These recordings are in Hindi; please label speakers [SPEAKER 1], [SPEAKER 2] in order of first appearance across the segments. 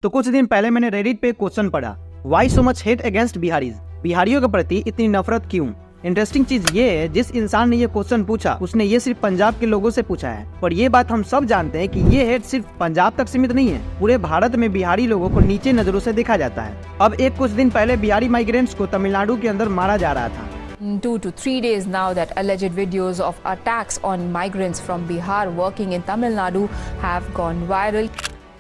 [SPEAKER 1] तो कुछ दिन पहले मैंने रेडिट पे क्वेश्चन पढ़ा, why so much hate against Biharis, बिहारियों के प्रति इतनी नफरत क्यों। इंटरेस्टिंग चीज ये है, जिस इंसान ने ये क्वेश्चन पूछा उसने ये सिर्फ पंजाब के लोगों से पूछा है। पर ये बात हम सब जानते हैं कि ये हेट सिर्फ पंजाब तक सीमित नहीं है, पूरे भारत में बिहारी लोगों को नीचे नजरों से देखा जाता है। अब कुछ दिन पहले बिहारी माइग्रेंट्स को तमिलनाडु के अंदर मारा जा रहा था।
[SPEAKER 2] 2 to 3 days now that alleged videos of attacks on migrants from Bihar working in Tamil Nadu have gone viral.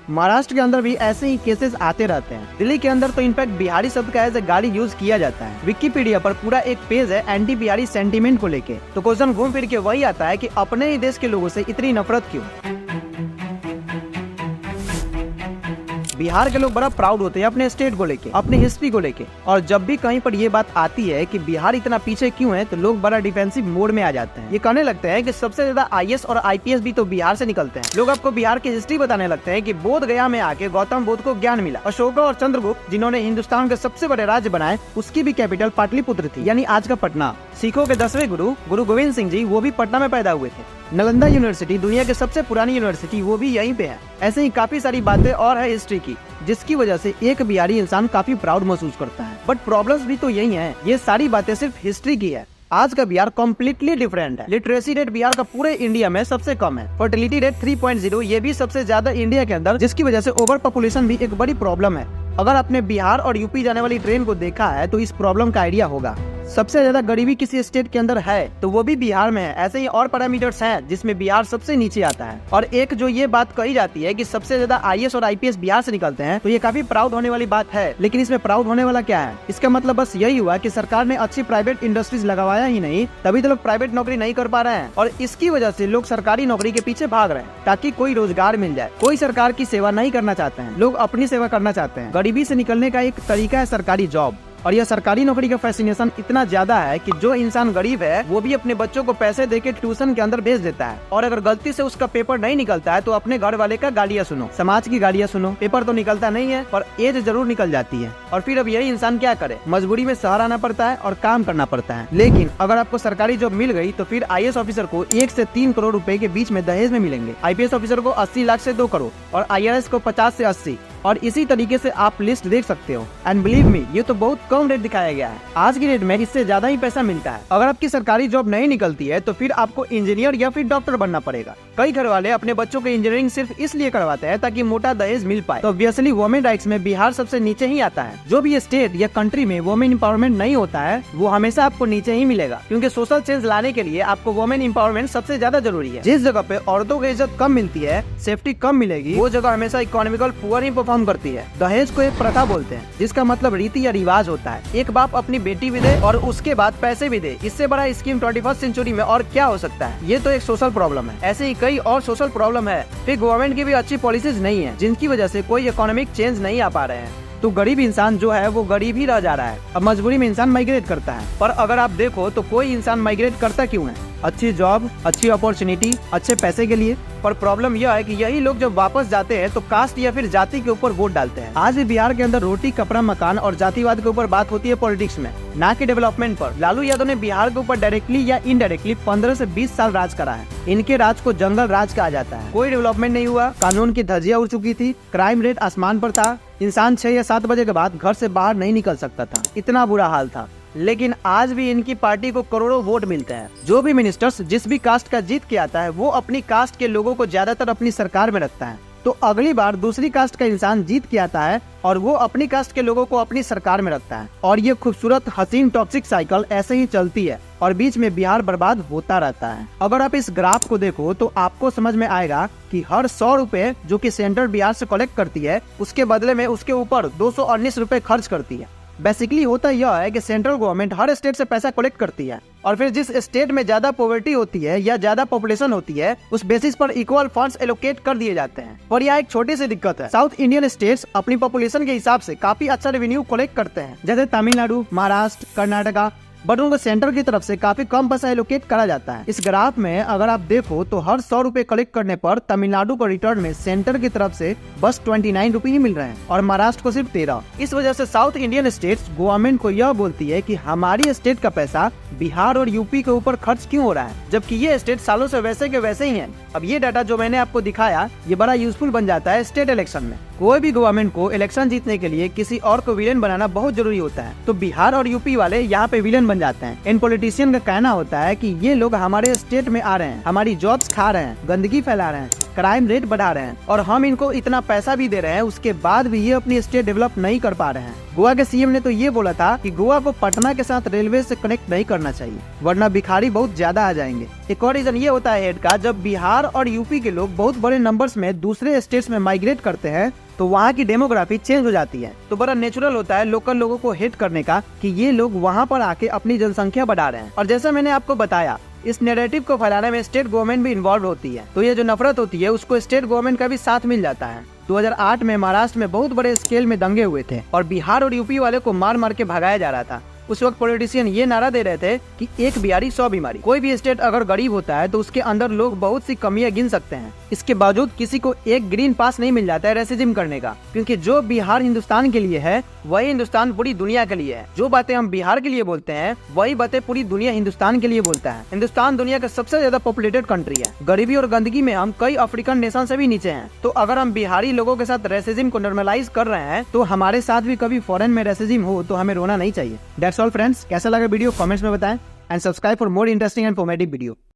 [SPEAKER 1] Maharashtra के अंदर भी ऐसे ही केसेस आते रहते हैं। दिल्ली के अंदर तो इनफैक्ट बिहारी शब्द का एज ए गाली यूज किया जाता है। विकिपीडिया पर पूरा एक पेज है एंटी बिहारी सेंटीमेंट को लेके। तो क्वेश्चन घूम फिर के वही आता है कि अपने ही देश के लोगों से इतनी नफरत क्यों। बिहार के लोग बड़ा प्राउड होते हैं अपने स्टेट को लेके, अपनी हिस्ट्री को लेके, और जब भी कहीं पर ये बात आती है कि बिहार इतना पीछे क्यों है तो लोग बड़ा डिफेंसिव मोड में आ जाते हैं। ये कहने लगते हैं कि सबसे ज्यादा आईएएस और आईपीएस भी तो बिहार से निकलते हैं। लोग आपको बिहार की हिस्ट्री बताने लगते हैं कि बोध गया में आके गौतम बुद्ध को ज्ञान मिला। अशोका और चंद्रगुप्त जिन्होंने हिंदुस्तान के सबसे बड़े राज्य बनाए, उसकी भी कैपिटल पाटलिपुत्र थी, यानी आज का पटना। सिखों के 10वें गुरु गुरु गोविंद सिंह जी वो भी पटना में पैदा हुए थे। नालंदा यूनिवर्सिटी दुनिया की सबसे पुरानी यूनिवर्सिटी वो भी यहीं पे है। ऐसे ही काफी सारी बातें और है हिस्ट्री की, जिसकी वजह से एक बिहारी इंसान काफी प्राउड महसूस करता है। बट प्रॉब्लम्स भी तो यही है, ये सारी बातें सिर्फ हिस्ट्री की है। आज का बिहार कम्प्लीटली डिफरेंट है। लिटरेसी रेट बिहार का पूरे इंडिया में सबसे कम है। फर्टिलिटी रेट 3.0 ये भी सबसे ज्यादा इंडिया के अंदर, जिसकी वजह से ओवर पॉपुलेशन भी एक बड़ी प्रॉब्लम है। अगर आपने बिहार और यूपी जाने वाली ट्रेन को देखा है तो इस प्रॉब्लम का आइडिया होगा। सबसे ज्यादा गरीबी किसी स्टेट के अंदर है तो वो भी बिहार में है। ऐसे ही और पैरामीटर्स हैं जिसमें बिहार सबसे नीचे आता है। और एक जो ये बात कही जाती है कि सबसे ज्यादा आईएएस और आईपीएस बिहार से निकलते हैं, तो ये काफी प्राउड होने वाली बात है। लेकिन इसमें प्राउड होने वाला क्या है? इसका मतलब बस यही हुआ कि सरकार ने अच्छी प्राइवेट इंडस्ट्रीज लगवाया ही नहीं, तभी तो लोग प्राइवेट नौकरी नहीं कर पा रहे हैं, और इसकी वजह से लोग सरकारी नौकरी के पीछे भाग रहे हैं ताकि कोई रोजगार मिल जाए। कोई सरकार की सेवा नहीं करना चाहते हैं, लोग अपनी सेवा करना चाहते हैं। गरीबी से निकलने का एक तरीका है सरकारी जॉब, और यह सरकारी नौकरी का फैसिनेशन इतना ज्यादा है कि जो इंसान गरीब है वो भी अपने बच्चों को पैसे देके ट्यूशन के अंदर भेज देता है। और अगर गलती से उसका पेपर नहीं निकलता है तो अपने घर वाले का गालियां सुनो, समाज की गालियां सुनो। पेपर तो निकलता नहीं है पर एज जरूर निकल जाती है। और फिर अब यही इंसान क्या करे, मजबूरी में शहर आना पड़ता है और काम करना पड़ता है। लेकिन अगर आपको सरकारी जॉब मिल गई तो फिर आईएएस ऑफिसर को 1 से 3 करोड़ रुपए के बीच में दहेज में मिलेंगे, आईपीएस ऑफिसर को 80 लाख से 2 करोड़ और आईआरएस को 50 से 80, और इसी तरीके से आप लिस्ट देख सकते हो। एंड बिलीव मी, ये तो बहुत कम रेट दिखाया गया है। आज की डेट में इससे ज्यादा ही पैसा मिलता है। अगर आपकी सरकारी जॉब नहीं निकलती है तो फिर आपको इंजीनियर या फिर डॉक्टर बनना पड़ेगा। कई घर वाले अपने बच्चों को इंजीनियरिंग सिर्फ इसलिए करवाते हैं ताकि मोटा दहेज मिल पाए। तो ऑब्वियसली वुमेन राइट्स में बिहार सबसे नीचे ही आता है। जो भी स्टेट या कंट्री में वुमेन एम्पावरमेंट नहीं होता है वो हमेशा आपको नीचे ही मिलेगा, क्योंकि सोशल चेंज लाने के लिए आपको वुमेन एम्पावरमेंट सबसे ज्यादा जरूरी है। जिस जगह पे औरतों को इज्जत कम मिलती है, सेफ्टी कम मिलेगी, वो जगह हमेशा इकोनॉमिकल पुअर ही परफॉर्म करती है। दहेज को एक प्रथा बोलते हैं, जिसका मतलब रीति या रिवाज होता है। एक बाप अपनी बेटी भी दे और उसके बाद पैसे भी दे। इससे बड़ा स्कीम 21st सेंचुरी में और क्या हो सकता है। ये तो एक सोशल प्रॉब्लम है। ऐसे ही कई और सोशल प्रॉब्लम है। फिर गवर्नमेंट की भी अच्छी पॉलिसीज नहीं है, जिनकी वजह से कोई इकोनॉमिक चेंज नहीं आ पा रहे हैं। तो गरीब इंसान जो है वो गरीब ही रह जा रहा है। अब मजबूरी में इंसान माइग्रेट करता है। पर अगर आप देखो तो कोई इंसान माइग्रेट करता क्यों है? अच्छी जॉब, अच्छी अपॉर्चुनिटी, अच्छे पैसे के लिए। पर प्रॉब्लम यह है कि यही लोग जब वापस जाते हैं तो कास्ट या फिर जाति के ऊपर वोट डालते हैं। आज भी बिहार के अंदर रोटी, कपड़ा, मकान और जातिवाद के ऊपर बात होती है पॉलिटिक्स में, ना कि डेवलपमेंट पर। लालू यादव ने बिहार के ऊपर डायरेक्टली या इनडायरेक्टली 15 से 20 साल राज करा है। इनके राज को जंगल राज कहा जाता है। कोई डेवलपमेंट नहीं हुआ, कानून की धज्जियां उड़ चुकी थी, क्राइम रेट आसमान पर था, इंसान 6 या 7 बजे के बाद घर से बाहर नहीं निकल सकता था। इतना बुरा हाल था। लेकिन आज भी इनकी पार्टी को करोड़ों वोट मिलते हैं। जो भी मिनिस्टर्स जिस भी कास्ट का जीत के आता है वो अपनी कास्ट के लोगों को ज्यादातर अपनी सरकार में रखता है। तो अगली बार दूसरी कास्ट का इंसान जीत के आता है और वो अपनी कास्ट के लोगों को अपनी सरकार में रखता है। और ये खूबसूरत हसीन टॉक्सिक साइकिल ऐसे ही चलती है और बीच में बिहार बर्बाद होता रहता है। अगर आप इस ग्राफ को देखो तो आपको समझ में आएगा कि हर 100 रुपए जो कि सेंट्रल बिहार से कलेक्ट करती है, उसके बदले में उसके ऊपर 219 रुपए खर्च करती है। बेसिकली होता यह है कि सेंट्रल गवर्नमेंट हर स्टेट से पैसा कलेक्ट करती है और फिर जिस स्टेट में ज्यादा पॉवर्टी होती है या ज्यादा पॉपुलेशन होती है उस बेसिस पर इक्वल फंड्स एलोकेट कर दिए जाते हैं। और यह एक छोटी सी दिक्कत है। साउथ इंडियन स्टेट्स अपनी पॉपुलेशन के हिसाब से काफी अच्छा रेवेन्यू कलेक्ट करते हैं, जैसे तमिलनाडु, महाराष्ट्र, कर्नाटका, बट उनको सेंटर की तरफ से काफी कम पैसा एलोकेट करा जाता है। इस ग्राफ में अगर आप देखो तो हर 100 रुपए कलेक्ट करने पर तमिलनाडु को रिटर्न में सेंटर की तरफ से बस 29 रुपए ही मिल रहे हैं और महाराष्ट्र को सिर्फ 13। इस वजह से साउथ इंडियन स्टेट्स गवर्नमेंट को यह बोलती है कि हमारी स्टेट का पैसा बिहार और यूपी के ऊपर खर्च क्यों हो रहा है, जबकि ये स्टेट सालों से वैसे के वैसे ही हैं। अब ये डाटा जो मैंने आपको दिखाया ये बड़ा यूजफुल बन जाता है स्टेट इलेक्शन में। कोई भी गवर्नमेंट को इलेक्शन जीतने के लिए किसी और को विलेन बनाना बहुत जरूरी होता है, तो बिहार और यूपी वाले यहाँ पे विलेन बन जाते हैं। इन पॉलिटिशियन का कहना होता है कि ये लोग हमारे स्टेट में आ रहे हैं, हमारी जॉब्स खा रहे हैं, गंदगी फैला रहे हैं, क्राइम रेट बढ़ा रहे हैं और हम इनको इतना पैसा भी दे रहे हैं, उसके बाद भी ये अपनी स्टेट डेवलप नहीं कर पा रहे हैं। गोवा के सीएम ने तो ये बोला था कि गोवा को पटना के साथ रेलवे से कनेक्ट नहीं करना चाहिए वरना भिखारी बहुत ज्यादा आ जाएंगे। एक और रीजन ये होता है हेड का, जब बिहार और यूपी के लोग बहुत बड़े नंबर्स में दूसरे स्टेट्स में माइग्रेट करते हैं तो वहाँ की डेमोग्राफी चेंज हो जाती है, तो बड़ा नेचुरल होता है लोकल लोगों को हेट करने का कि ये लोग वहाँ पर आके अपनी जनसंख्या बढ़ा रहे हैं। और जैसा मैंने आपको बताया इस नैरेटिव को फैलाने में स्टेट गवर्नमेंट भी इन्वॉल्व होती है, तो ये जो नफरत होती है उसको स्टेट गवर्नमेंट का भी साथ मिल जाता है। 2008 में महाराष्ट्र में बहुत बड़े स्केल में दंगे हुए थे और बिहार और यूपी वाले को मार मार के भगाया जा रहा था। उस वक्त पॉलिटिशियन ये नारा दे रहे थे कि एक बिहारी 100 बीमारी। कोई भी स्टेट अगर गरीब होता है तो उसके अंदर लोग बहुत सी कमियां गिन सकते हैं, इसके बावजूद किसी को एक ग्रीन पास नहीं मिल जाता है रेसिज्म करने का, क्योंकि जो बिहार हिंदुस्तान के लिए है वही हिंदुस्तान पूरी दुनिया के लिए है। जो बातें हम बिहार के लिए बोलते हैं वही बातें पूरी दुनिया हिंदुस्तान के लिए बोलता है। हिंदुस्तान दुनिया का सबसे ज्यादा पॉपुलेटेड कंट्री है, गरीबी और गंदगी में हम कई अफ्रीकन नेशन से भी नीचे हैं। तो अगर हम बिहारी लोगों के साथ रेसिज्म को नॉर्मलाइज कर रहे हैं तो हमारे साथ भी कभी फॉरेन में रेसिज्म हो तो हमें रोना नहीं चाहिए। दैट्स ऑल फ्रेंड्स, कैसा लगा वीडियो कमेंट्स में बताएं and subscribe for more interesting and informative video.